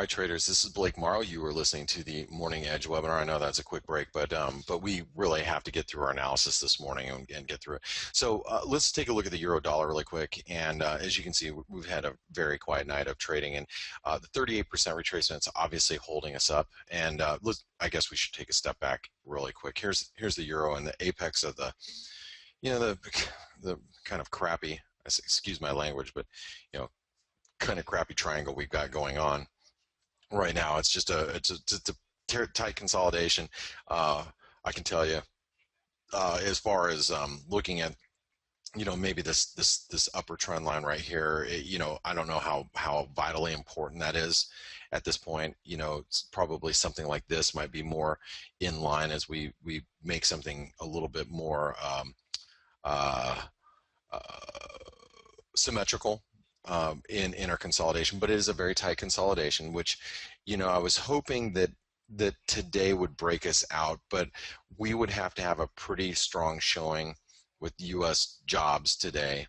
right, traders, this is Blake Morrow. You were listening to the Morning Edge webinar. I know that's a quick break, but we really have to get through our analysis this morning and get through it. So let's take a look at the euro dollar really quick. And as you can see, we've had a very quiet night of trading, and the 38% retracement is obviously holding us up. And I guess we should take a step back really quick. Here's the euro and the apex of the, the kind of crappy, excuse my language, but kind of crappy triangle we've got going on right now. It's just a tight consolidation. I can tell you, as far as looking at maybe this upper trend line right here, I don't know how vitally important that is at this point. It's probably something like this might be more in line as we make something a little bit more symmetrical in our consolidation, but it is a very tight consolidation, which I was hoping that today would break us out, but we would have to have a pretty strong showing with U.S. jobs today.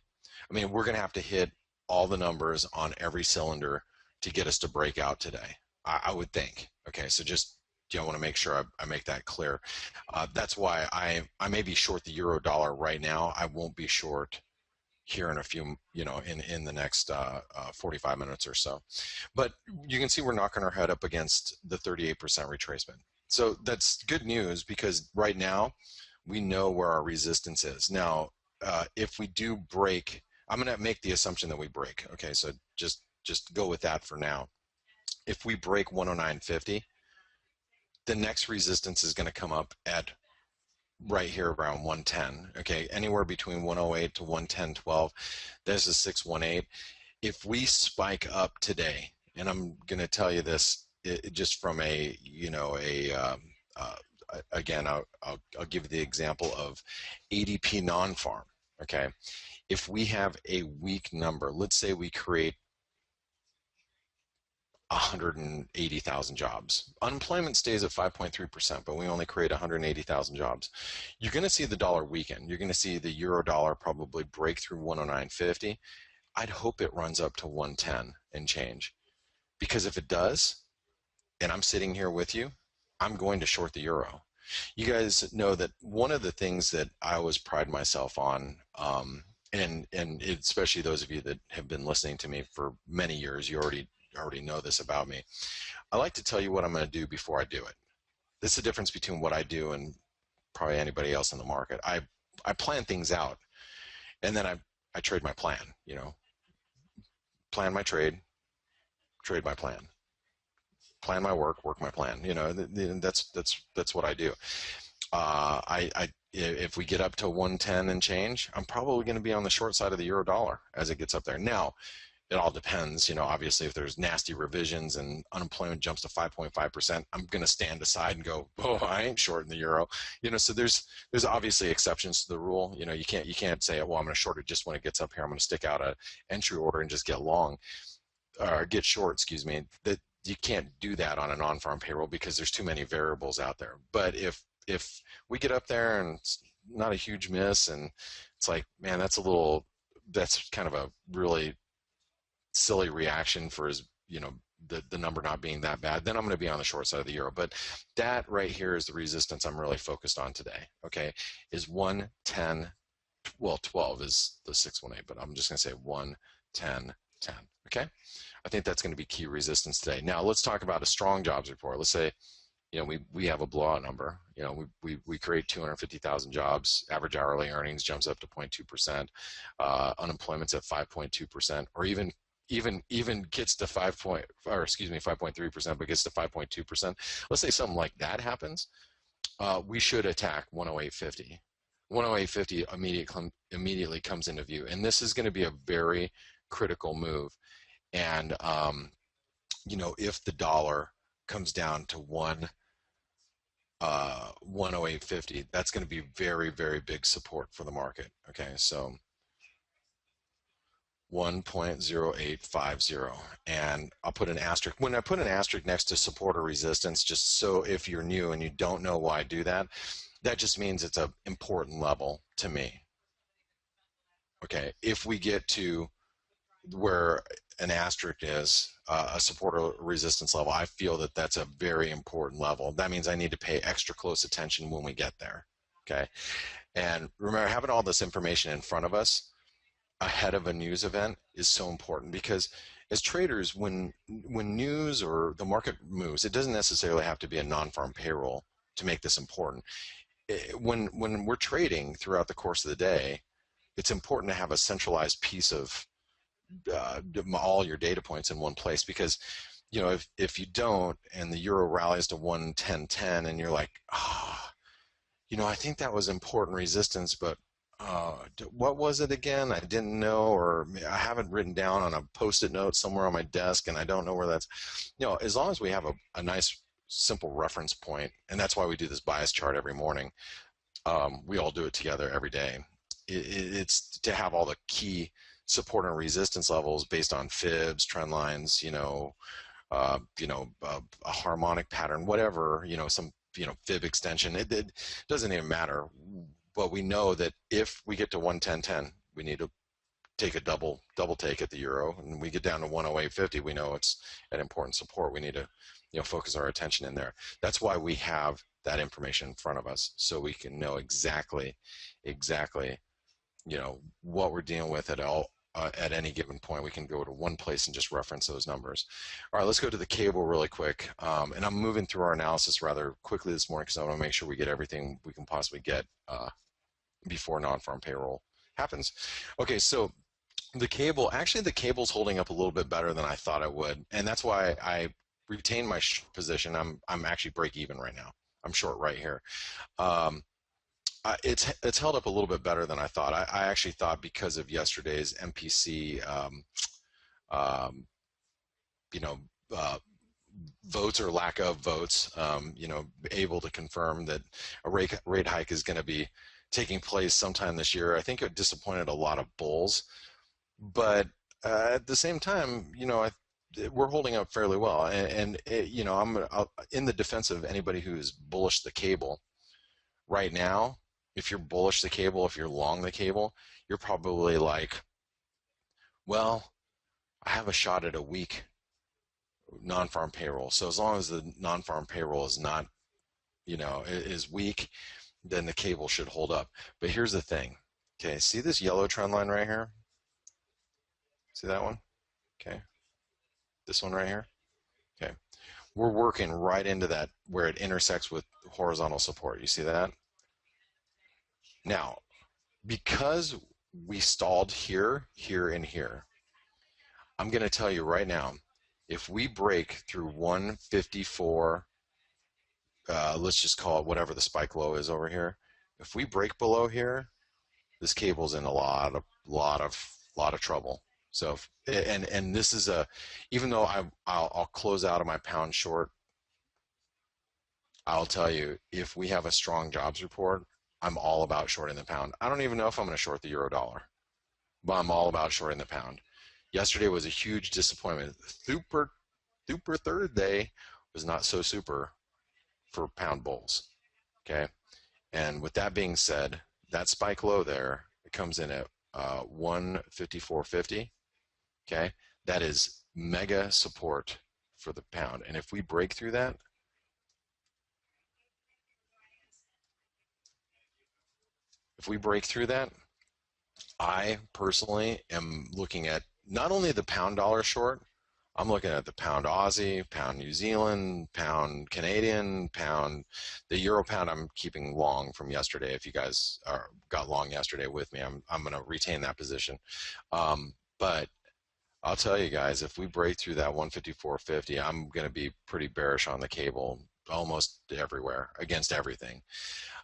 I mean, we're going to have to hit all the numbers on every cylinder to get us to break out today, I would think. Okay, so just want to make sure I make that clear. That's why I may be short the euro dollar right now. I won't be short here in a few, in the next 45 minutes or so. But you can see we're knocking our head up against the 38% retracement. So that's good news, because right now we know where our resistance is. Now, if we do break, I'm going to make the assumption that we break. Okay, so just go with that for now. If we break 109.50, the next resistance is going to come up at right here around 110. Okay, anywhere between 108 to 110.12. There's a 618. If we spike up today, and I'm going to tell you this just from again, I'll give you the example of ADP non-farm. Okay, if we have a weak number, let's say we create 180,000 jobs. Unemployment stays at 5.3%, but we only create 180,000 jobs. You're going to see the dollar weaken. You're going to see the euro dollar probably break through 109.50. I'd hope it runs up to 110 and change, because if it does, and I'm sitting here with you, I'm going to short the euro. You guys know that one of the things that I always pride myself on, and especially those of you that have been listening to me for many years, you already know this about me. I like to tell you what I'm going to do before I do it. This is the difference between what I do and probably anybody else in the market. I plan things out, and then I trade my plan. Plan my trade my plan. Plan my work my plan. That's what I do. If we get up to 110 and change, I'm probably going to be on the short side of the euro dollar as it gets up there. Now, it all depends, obviously if there's nasty revisions and unemployment jumps to 5.5%, I'm going to stand aside and go, oh, I ain't shorting the euro. So there's obviously exceptions to the rule. You can't say, well, I'm going to short it just when it gets up here. I'm going to stick out a entry order and just get long, or get short, excuse me. That you can't do that on a non-farm payroll because there's too many variables out there. But if we get up there and it's not a huge miss, and it's like, man, that's kind of a really silly reaction for the number not being that bad, then I'm going to be on the short side of the euro. But that right here is the resistance I'm really focused on today. Okay, is 110. Well, 12 is the 618, but I'm just going to say 110.10. Okay, I think that's going to be key resistance today. Now let's talk about a strong jobs report. Let's say we have a blowout number. We create 250,000 jobs. Average hourly earnings jumps up to 0.2%. Unemployment's at 5.2%, or even gets to 5.3%, but gets to 5.2%. Let's say something like that happens. We should attack 108.50. 108.50 immediately comes into view, and this is going to be a very critical move. And if the dollar comes down to 108.50, that's going to be very, very big support for the market. Okay, so 1.0850, and I'll put an asterisk. When I put an asterisk next to support or resistance, just so if you're new and you don't know why I do that, that just means it's an important level to me. Okay, if we get to where an asterisk is a support or resistance level, I feel that that's a very important level. That means I need to pay extra close attention when we get there. Okay. And remember, having all this information in front of us ahead of a news event is so important, because as traders, when news or the market moves, it doesn't necessarily have to be a non-farm payroll to make this important. When we're trading throughout the course of the day, it's important to have a centralized piece of all your data points in one place, because if you don't and the euro rallies to 110.10 and you're like, I think that was important resistance, but what was it again? I didn't know, or I have it written down on a post-it note somewhere on my desk and I don't know where that's, as long as we have a nice simple reference point, and that's why we do this bias chart every morning. We all do it together every day. It's to have all the key support and resistance levels based on fibs, trend lines, a harmonic pattern, whatever, some, fib extension. It doesn't even matter. But we know that if we get to 110.10, we need to take a double take at the euro, and we get down to 108.50, we know it's an important support. We need to, focus our attention in there. That's why we have that information in front of us, so we can know exactly, what we're dealing with at any given point. We can go to one place and just reference those numbers. All right, let's go to the cable really quick. And I'm moving through our analysis rather quickly this morning because I want to make sure we get everything we can possibly get before non-farm payroll happens. Okay, so the cable's holding up a little bit better than I thought it would, and that's why I retained my position. I'm actually break even right now. I'm short right here. It's held up a little bit better than I thought. I actually thought, because of yesterday's MPC, you know, uh, votes or lack of votes, able to confirm that a rate hike is going to be taking place sometime this year. I think it disappointed a lot of bulls, but at the same time, we're holding up fairly well. And I'm in the defense of anybody who's bullish the cable right now. If you're bullish the cable, if you're long the cable, you're probably like, well, I have a shot at a week non-farm payroll. So as long as the non-farm payroll is not, is weak, then the cable should hold up. But here's the thing. Okay, see this yellow trend line right here? See that one? Okay. This one right here? Okay. We're working right into that where it intersects with horizontal support. You see that? Now, because we stalled here, here, and here, I'm going to tell you right now, if we break through 154, let's just call it whatever the spike low is over here. If we break below here, this cable's in a lot of trouble. So, and this is even though I'll close out of my pound short, I'll tell you, if we have a strong jobs report, I'm all about shorting the pound. I don't even know if I'm going to short the euro dollar, but I'm all about shorting the pound. Yesterday was a huge disappointment. Super Thursday was not so super for pound bulls. Okay. And with that being said, that spike low there, it comes in at 154.50. Okay. That is mega support for the pound. And if we break through that, I personally am looking at not only the pound dollar short, I'm looking at the pound Aussie, pound New Zealand, pound Canadian, pound, the euro pound I'm keeping long from yesterday. If you guys got long yesterday with me, I'm going to retain that position. But I'll tell you guys, if we break through that 154.50, I'm going to be pretty bearish on the cable almost everywhere, against everything.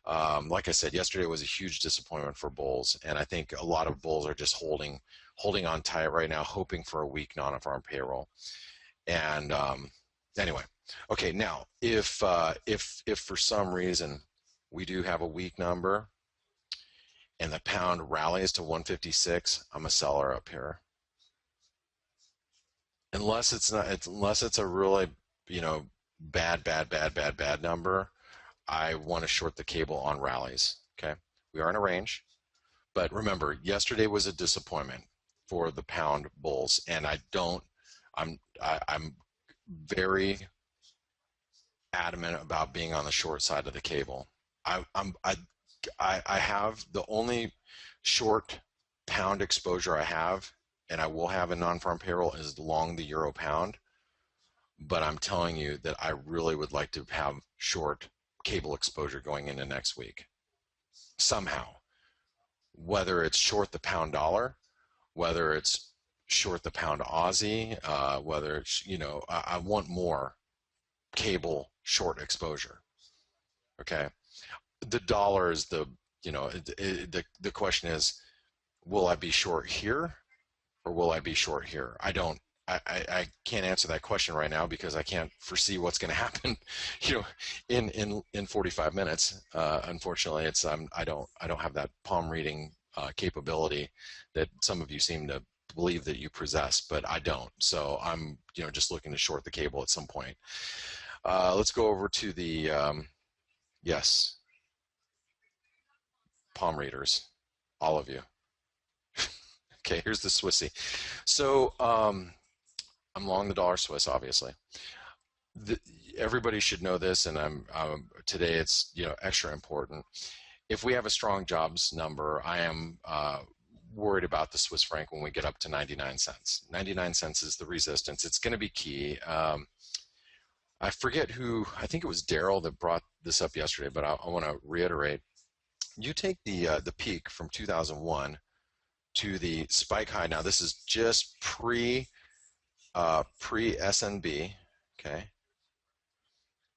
Like I said, yesterday was a huge disappointment for bulls, and I think a lot of bulls are just holding on tight right now, hoping for a weak non-farm payroll. And anyway, okay, now if for some reason we do have a weak number and the pound rallies to 156, I'm a seller up here. Unless it's a really bad number, I want to short the cable on rallies. Okay, we are in a range, but remember, yesterday was a disappointment for the pound bulls, and I'm very adamant about being on the short side of the cable. I, I'm I have the only short pound exposure I have, and I will have in non-farm payroll, is long the euro pound. But I'm telling you that I really would like to have short cable exposure going into next week somehow. Whether it's short the pound dollar, whether it's short the pound Aussie, whether it's, I want more cable short exposure. Okay. The dollar is the question is, will I be short here or will I be short here? I can't answer that question right now because I can't foresee what's going to happen, in 45 minutes. Unfortunately, I don't have that palm reading capability that some of you seem to believe that you possess, but I don't. So I'm, just looking to short the cable at some point. Let's go over to the yes, palm readers, all of you. Okay, here's the Swissy. So I'm long the dollar Swiss, obviously. The, Everybody should know this, and today it's extra important. If we have a strong jobs number, I am worried about the Swiss franc when we get up to 99 cents. 99 cents is the resistance. It's going to be key. I forget who, I think it was Daryl that brought this up yesterday, but I want to reiterate. You take the peak from 2001 to the spike high. Now this is just pre SNB, okay?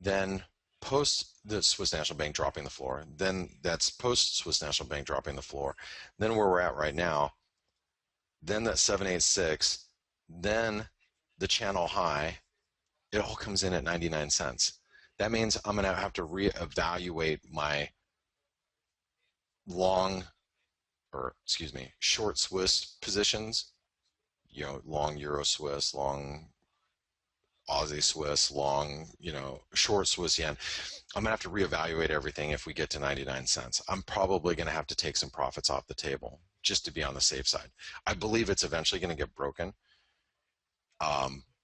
Then post the Swiss National Bank dropping the floor. Then that's post Swiss National Bank dropping the floor. Then where we're at right now. Then that 786. Then the channel high. It all comes in at 99 cents. That means I'm going to have to reevaluate my short Swiss positions, long Euro Swiss, long Aussie Swiss, long, short Swiss yen. I'm going to have to reevaluate everything if we get to 99 cents. I'm probably going to have to take some profits off the table just to be on the safe side. I believe it's eventually going to get broken.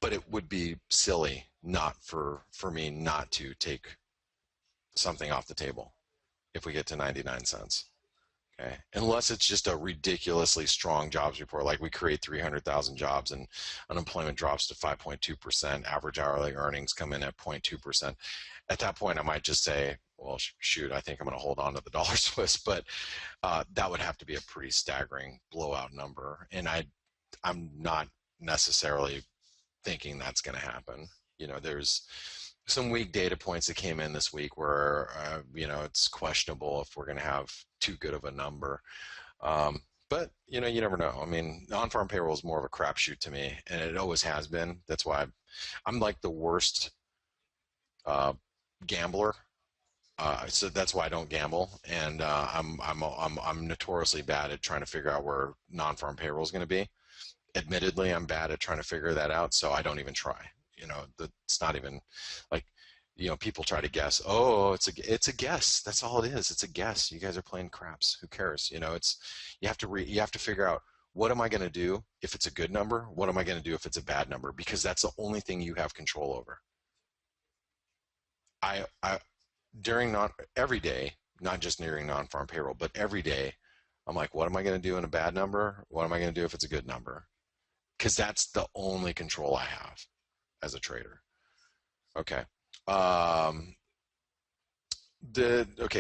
But it would be silly not for me not to take something off the table if we get to 99 cents. Okay. Unless it's just a ridiculously strong jobs report, like we create 300,000 jobs and unemployment drops to 5.2%, average hourly earnings come in at 0.2%. At that point, I might just say, well, shoot, I think I'm going to hold on to the dollar Swiss, but that would have to be a pretty staggering blowout number. And I'm not necessarily thinking that's going to happen. There's some weak data points that came in this week where, it's questionable if we're going to have too good of a number. But, you never know. I mean, non-farm payroll is more of a crapshoot to me, and it always has been. That's why I'm like the worst gambler. So that's why I don't gamble, and I'm notoriously bad at trying to figure out where non-farm payroll is going to be. Admittedly, I'm bad at trying to figure that out, so I don't even try. It's not even like, people try to guess. Oh, it's a guess. That's all it is. It's a guess. You guys are playing craps. Who cares? You have to figure out, what am I going to do if it's a good number? What am I going to do if it's a bad number? Because that's the only thing you have control over. Every day, not just during non-farm payroll, but every day, I'm like, what am I going to do in a bad number? What am I going to do if it's a good number? Because that's the only control I have as a trader. Okay.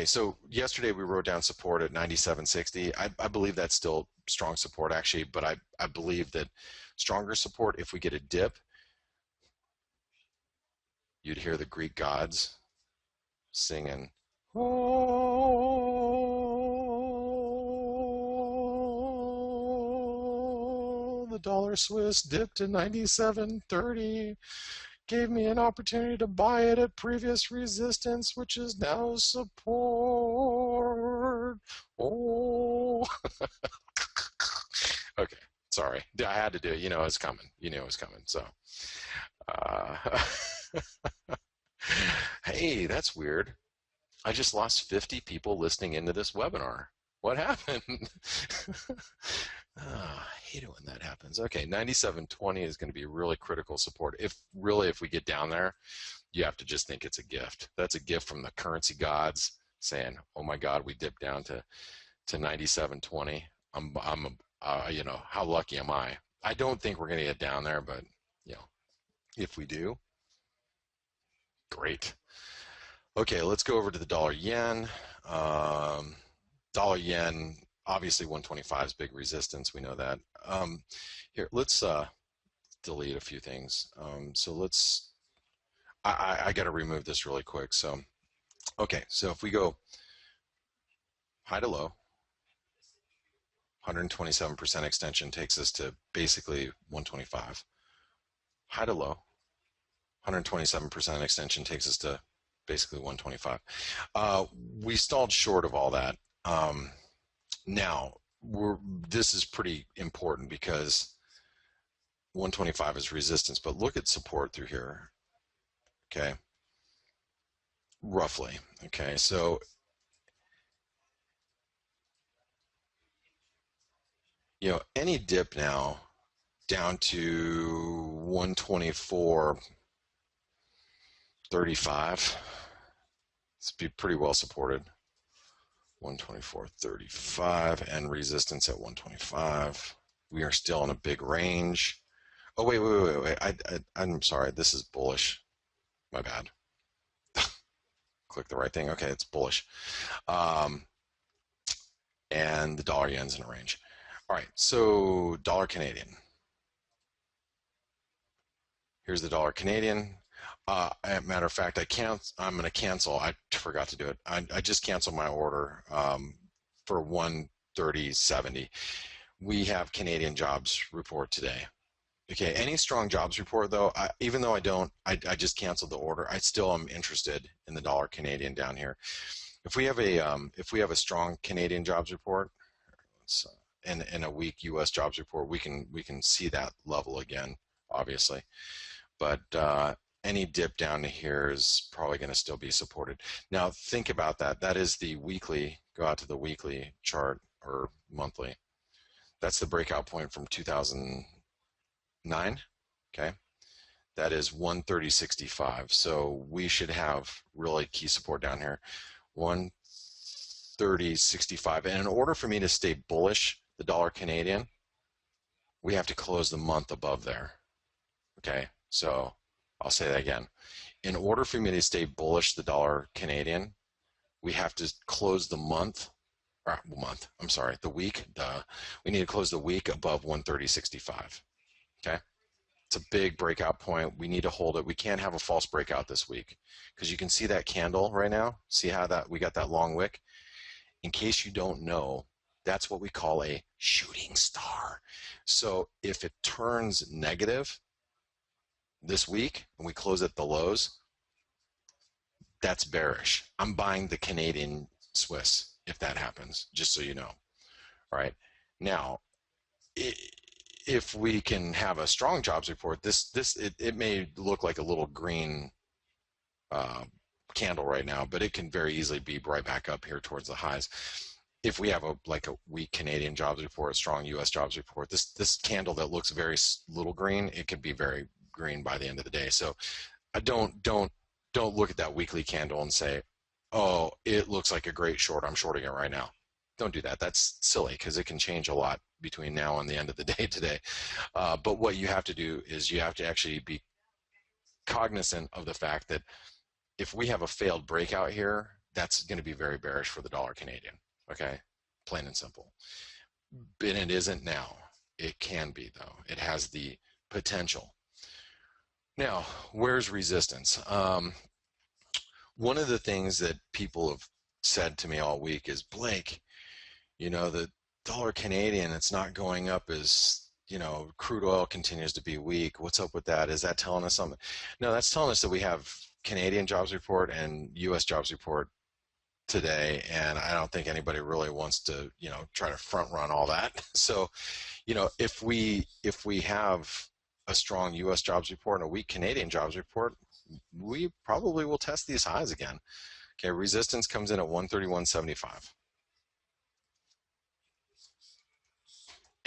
So yesterday we wrote down support at 97.60. I believe that's still strong support, actually, but I believe that stronger support, if we get a dip, you'd hear the Greek gods singing, oh, the dollar Swiss dipped to 97.30. Gave me an opportunity to buy it at previous resistance, which is now support. Oh. Okay, sorry. I had to do it. It was coming. You knew it was coming. So, hey, that's weird. I just lost 50 people listening into this webinar. What happened? I hate it when that happens. Okay, 97.20 is going to be really critical support. If we get down there, you have to just think it's a gift. That's a gift from the currency gods saying, "Oh my God, we dipped down to 97.20. You know, how lucky am I?" I don't think we're going to get down there, but you know, if we do, great. Okay, let's go over to the dollar yen. Dollar yen, obviously 125 is big resistance. We know that. Here, let's delete a few things. So let's, I got to remove this really quick. So, okay, so if we go high to low, 127% extension takes us to basically 125. High to low, 127% extension takes us to basically 125. We stalled short of all that. Now, this is pretty important because 125 is resistance, but look at support through here. Okay, roughly. Okay, so you know any dip now down to 124.35, it's be pretty well supported. 124.35 and resistance at 125. We are still in a big range. Oh wait. I'm sorry. This is bullish. My bad. Click the right thing. Okay, it's bullish. Um, and the dollar yen's in a range. All right, so dollar Canadian. Here's the dollar Canadian. Matter of fact, I'm going to cancel. I forgot to do it. I just canceled my order for 130.70. We have Canadian jobs report today. Okay, any strong jobs report though, even though I just canceled the order. I still am interested in the dollar Canadian down here. If we have a strong Canadian jobs report, and a weak U.S. jobs report, we can see that level again, obviously. But any dip down to here is probably going to still be supported. Now think about that. That is the weekly. Go out to the weekly chart or monthly. That's the breakout point from 2009. Okay, that is 130.65. So we should have really key support down here, 130.65. And in order for me to stay bullish, the dollar Canadian, we have to close the month above there. Okay, so I'll say that again. In order for me to stay bullish, the dollar Canadian, we have to close the the week. We need to close the week above 130.65. Okay, it's a big breakout point. We need to hold it. We can't have a false breakout this week because you can see that candle right now. See how that we got that long wick? In case you don't know, that's what we call a shooting star. So if it turns negative this week and we close at the lows, that's bearish. I'm buying the Canadian Swiss if that happens, just so you know. All right. Now, if we can have a strong jobs report, it may look like a little green candle right now, but it can very easily be right back up here towards the highs. If we have a weak Canadian jobs report, a strong U.S. jobs report, this candle that looks very little green, it could be very green by the end of the day. So I don't look at that weekly candle and say, oh, it looks like a great short, I'm shorting it right now. Don't do that. That's silly because it can change a lot between now and the end of the day today. But what you have to do is you have to actually be cognizant of the fact that if we have a failed breakout here, that's going to be very bearish for the dollar Canadian. Okay, plain and simple. And it isn't now. It can be though. It has the potential. Now, where's resistance? One of the things that people have said to me all week is, Blake, you know, the dollar Canadian, it's not going up as, you know, crude oil continues to be weak. What's up with that? Is that telling us something? No, that's telling us that we have Canadian jobs report and U.S. jobs report today, and I don't think anybody really wants to, you know, try to front run all that. So, you know, if we have a strong U.S. jobs report and a weak Canadian jobs report, we probably will test these highs again. Okay, resistance comes in at 131.75.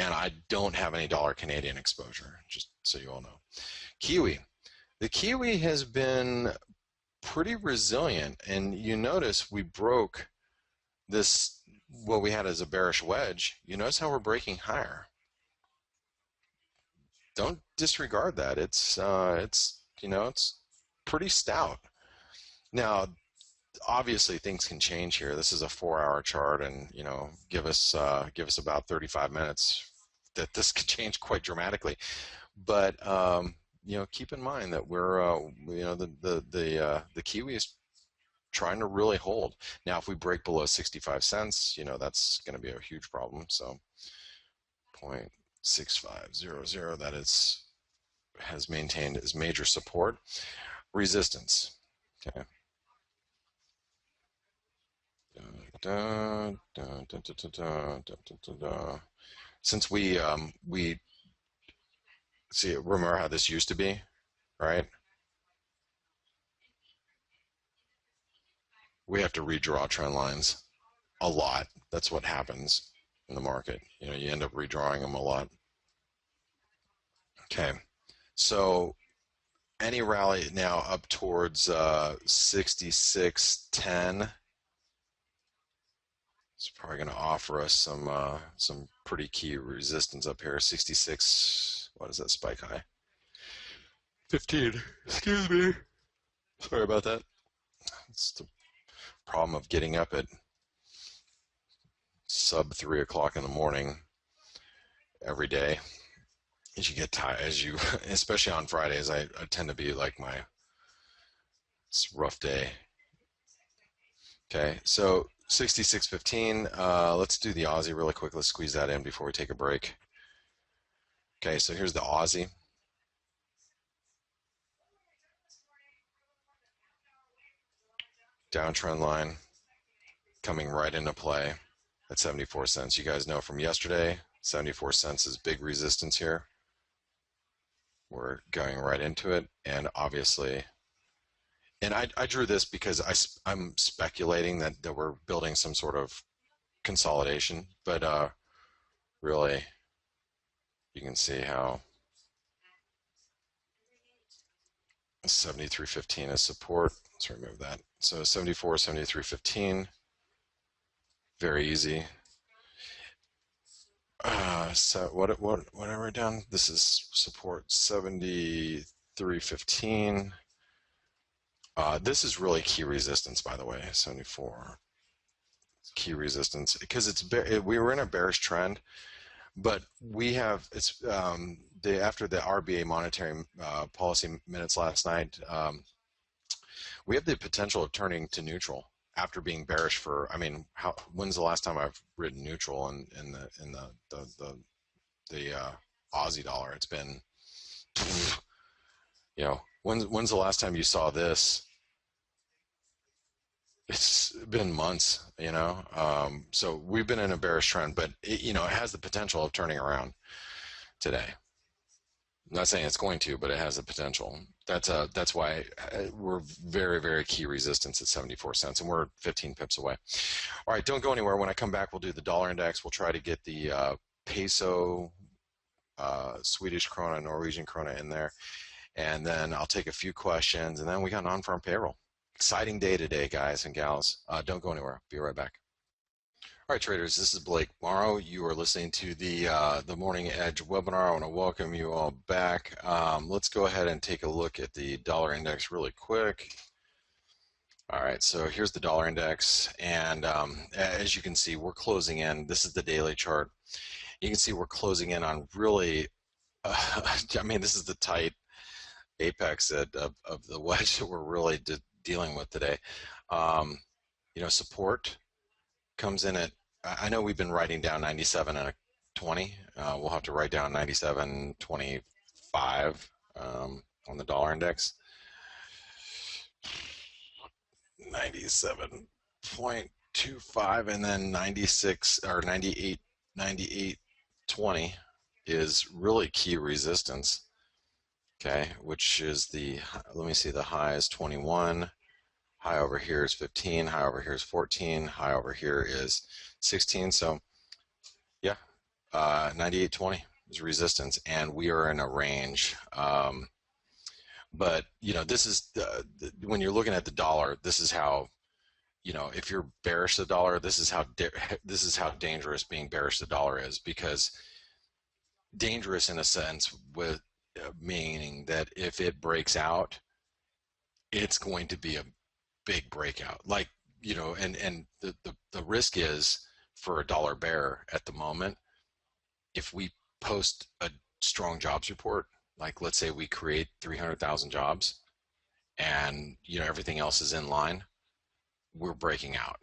And I don't have any dollar Canadian exposure, just so you all know. Kiwi. The Kiwi has been pretty resilient, and you notice we broke this, what we had as a bearish wedge. You notice how we're breaking higher. Don't disregard that. It's pretty stout. Now, obviously things can change here. This is a 4-hour chart, and give us about 35 minutes that this could change quite dramatically. But keep in mind that we're the Kiwi is trying to really hold. Now, if we break below 65 cents, that's going to be a huge problem. So 0.6500, that has maintained as major support. Resistance. Okay. Since we see, remember how this used to be, right? We have to redraw trend lines a lot. That's what happens in the market. You end up redrawing them a lot. Okay, so any rally now up towards 66.10. It's probably going to offer us some pretty key resistance up here. 66. What is that spike high? 15. Excuse me. Sorry about that. It's the problem of getting up at sub 3 o'clock in the morning every day. As you get tired, especially on Fridays, I tend to be like it's a rough day. Okay, so 66.15. Let's do the Aussie really quick. Let's squeeze that in before we take a break. Okay, so here's the Aussie. Downtrend line coming right into play at 74 cents. You guys know from yesterday, 74 cents is big resistance here. We're going right into it, and obviously, and I drew this because I'm speculating that we're building some sort of consolidation, but really, you can see how 73.15 is support. Let's remove that. So 74, 73.15, very easy. So what I wrote down, this is support 73.15. This is really key resistance, by the way, 74 key resistance, because we were in a bearish trend, but we have after the RBA monetary policy minutes last night, we have the potential of turning to neutral after being bearish for. I mean, when's the last time I've written neutral in the Aussie dollar? It's been, when's the last time you saw this? It's been months, so we've been in a bearish trend, but it has the potential of turning around today. I'm not saying it's going to, but it has the potential. That's why we're very, very key resistance at 74 cents, and we're 15 pips away. All right, don't go anywhere. When I come back, we'll do the dollar index. We'll try to get the peso, Swedish krona, Norwegian krona in there, and then I'll take a few questions, and then we got non-farm payroll. Exciting day today, guys and gals. Don't go anywhere. Be right back. All right, traders, this is Blake Morrow. You are listening to the Morning Edge webinar. I want to welcome you all back. Let's go ahead and take a look at the dollar index really quick. All right, so here's the dollar index, and as you can see, we're closing in. This is the daily chart. You can see we're closing in on really, I mean, this is the tight apex of the wedge that we're really dealing with today. Support comes in at, I know we've been writing down 97 and a 20. We'll have to write down 97.25 on the dollar index. 97.25, and then 96 or 98.20 is really key resistance. Okay, which is let me see, the high is 21. High over here is 15, high over here is 14, high over here is 16. So yeah, 98.20 is resistance, and we are in a range. But this is when you're looking at the dollar. This is how if you're bearish the dollar, this is how dangerous being bearish the dollar is, because dangerous in a sense with meaning that if it breaks out, it's going to be a big breakout. Like and the risk is for a dollar bear at the moment, if we post a strong jobs report, like let's say we create 300,000 jobs and everything else is in line, we're breaking out.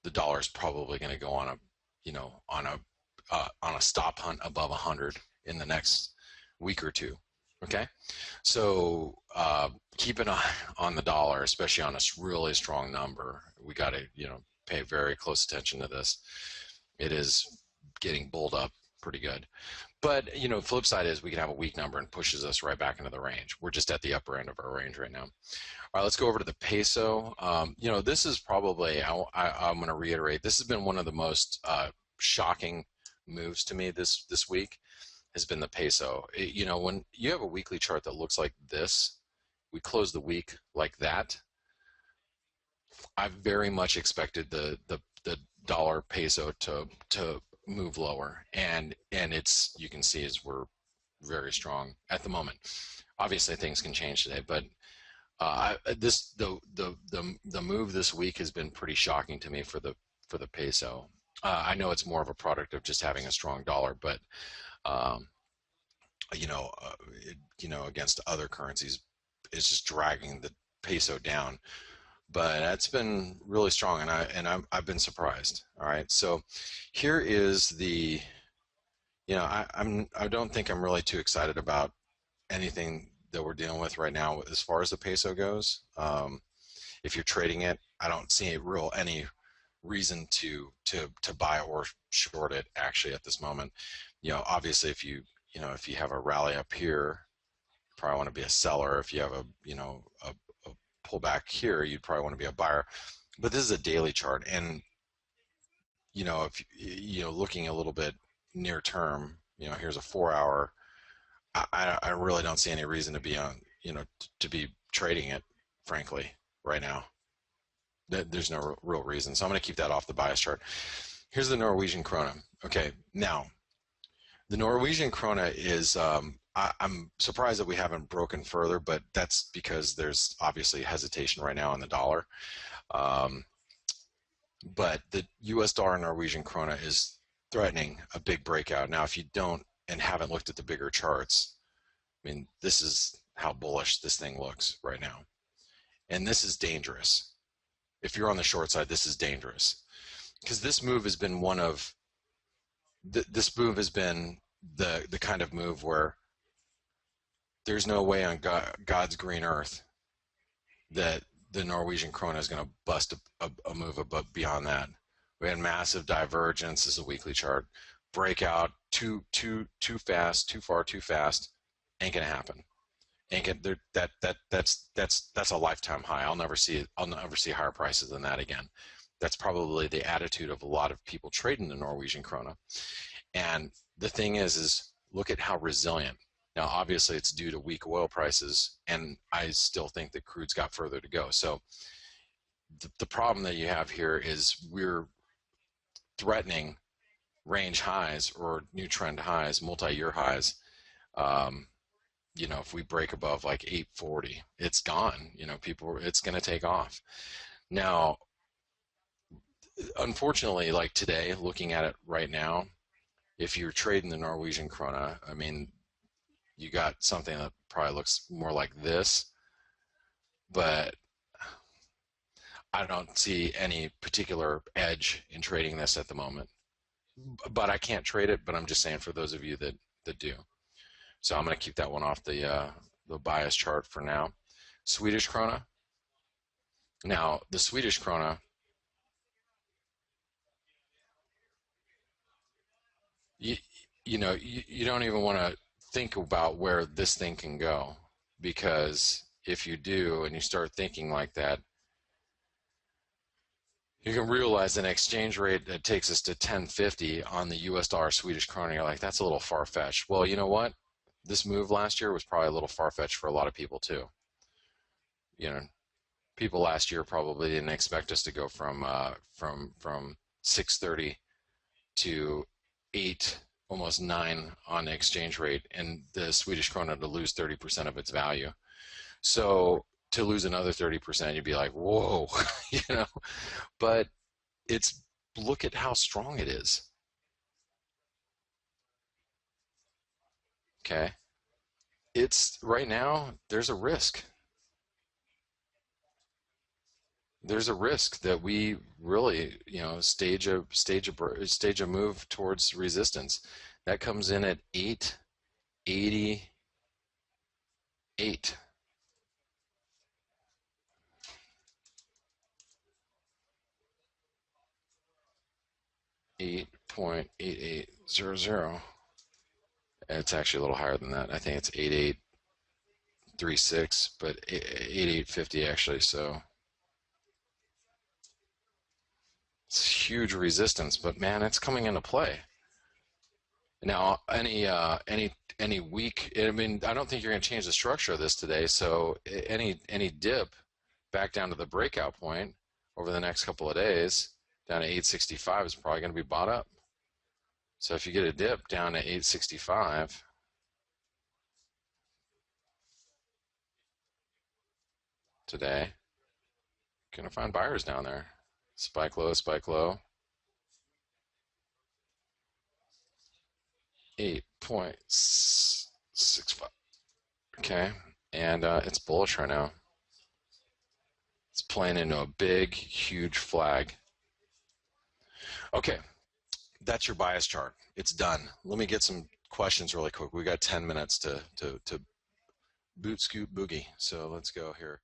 The dollar is probably going to go on a on a stop hunt above 100 in the next week or two. Okay, so keep an eye on the dollar, especially on a really strong number. We got to pay very close attention to this. It is getting bulled up pretty good. But flip side is we can have a weak number and pushes us right back into the range. We're just at the upper end of our range right now. All right, let's go over to the peso. This is probably, I'm going to reiterate, this has been one of the most shocking moves to me this week, has been the peso. When you have a weekly chart that looks like this, we close the week like that, I very much expected the dollar peso to move lower, and it's, you can see, is we're very strong at the moment. Obviously things can change today, but the move this week has been pretty shocking to me for the peso. I know it's more of a product of just having a strong dollar, but against other currencies, it's just dragging the peso down. But that's been really strong, and I've been surprised. All right, so here is the, I don't think I'm really too excited about anything that we're dealing with right now as far as the peso goes. If you're trading it, I don't see any reason to buy or short it actually at this moment. Obviously if you have a rally up here, you probably want to be a seller. If you have a pullback here, you'd probably want to be a buyer. But this is a daily chart, and if looking a little bit near term, here's a 4-hour. I really don't see any reason to be on, to be trading it, frankly, right now. There's no real reason. So I'm going to keep that off the bias chart. Here's the Norwegian krone. Okay, now the Norwegian krone is, I'm surprised that we haven't broken further, but that's because there's obviously hesitation right now on the dollar. But the US dollar Norwegian krone is threatening a big breakout. Now, if you don't and haven't looked at the bigger charts, I mean, this is how bullish this thing looks right now. And this is dangerous. If you're on the short side, this is dangerous, because this move has been this move has been the kind of move where there's no way on God's green earth that the Norwegian krone is going to bust a move above beyond that. We had massive divergence. This is a weekly chart. Breakout too fast, too far, too fast. Ain't gonna happen. Ain't gonna, that's a lifetime high. I'll never see higher prices than that again. That's probably the attitude of a lot of people trading the Norwegian krone. And the thing is look at how resilient. Now, obviously, it's due to weak oil prices, and I still think that crude's got further to go. So the problem that you have here is we're threatening range highs or new trend highs, multi-year highs. If we break above like 840, it's gone. It's going to take off. Now, unfortunately, like today, looking at it right now, if you're trading the Norwegian krone, I mean, you got something that probably looks more like this, but I don't see any particular edge in trading this at the moment. But I can't trade it, but I'm just saying for those of you that do. So I'm going to keep that one off the bias chart for now. Swedish krona. Now, the Swedish krona, you don't even want to think about where this thing can go, because if you do and you start thinking like that, You can realize an exchange rate that takes us to 1050 on the US dollar Swedish krona. You're like, that's a little far-fetched. Well, you know what? This move last year was probably a little far-fetched for a lot of people too. You know, people last year probably didn't expect us to go from 630 to 8, almost 9 on the exchange rate, and the Swedish krona to lose 30% of its value. So to lose another 30%, you'd be like, whoa, you know. But it's look at how strong it is. Okay, it's right now. There's a risk that we really, stage a move towards resistance. That comes in at 888. 8.8800. It's actually a little higher than that. I think it's 8836, but 8850 actually. So it's huge resistance, but man, it's coming into play. Now, any weak, I mean, I don't think you're going to change the structure of this today. So any dip back down to the breakout point over the next couple of days down to 865 is probably going to be bought up. So if you get a dip down to 865 today, you're going to find buyers down there. Spike low, spike low. 8.65. Okay, and it's bullish right now. It's playing into a big, huge flag. Okay, that's your bias chart. It's done. Let me get some questions really quick. We got 10 minutes to boot scoot boogie. So let's go here.